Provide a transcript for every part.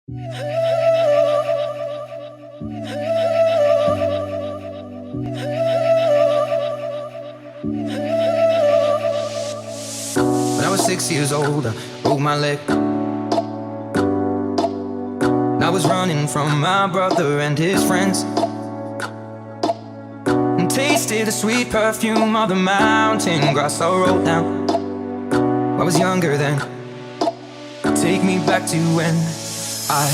When I was 6 years old, I broke my leg. I was running from my brother and his friends, and tasted the sweet perfume of the mountain grass I rolled down. I was younger then. Take me back to when I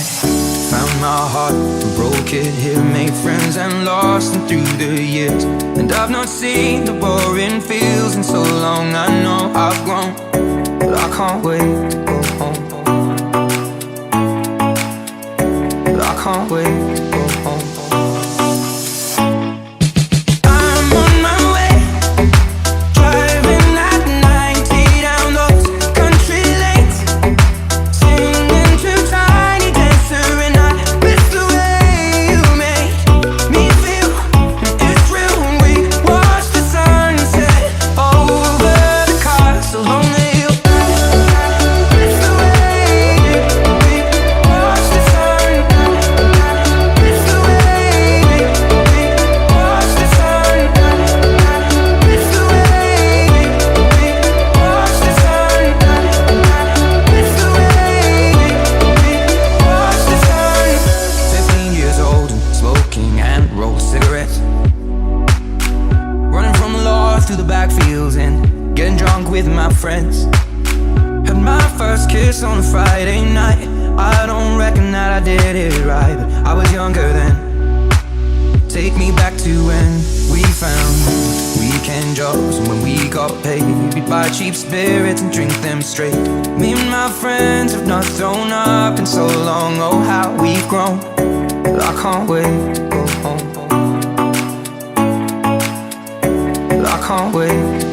found my heart and broke it here, made friends and lost them through the years. And I've not seen the boring fields in so long. I know I've grown, but I can't wait to go home. But I can't wait to go home. I'm on my way, driving at 90 down those country lanes, singing to Tiny Dancer, and I miss the way you make me feel. It's real when we watch the sunset over the castle on the hill. Miss the way we watch the sunset. Miss the way we watch the sunset. Miss the way we watch the sunset. Miss the way we watch the sun. 15 years old and smoking and rolled cigarettes, running from the law through the backfields and getting drunk with my friends. Had my first kiss on a Friday night. I don't reckon that I did it right, but I was younger then. Take me back to when we found weekend jobs, and when we got paid, we'd buy cheap spirits and drink them straight. Me and my friends have not thrown up in so long. Oh, how we've grown, but I can't wait to go home. But I can't wait.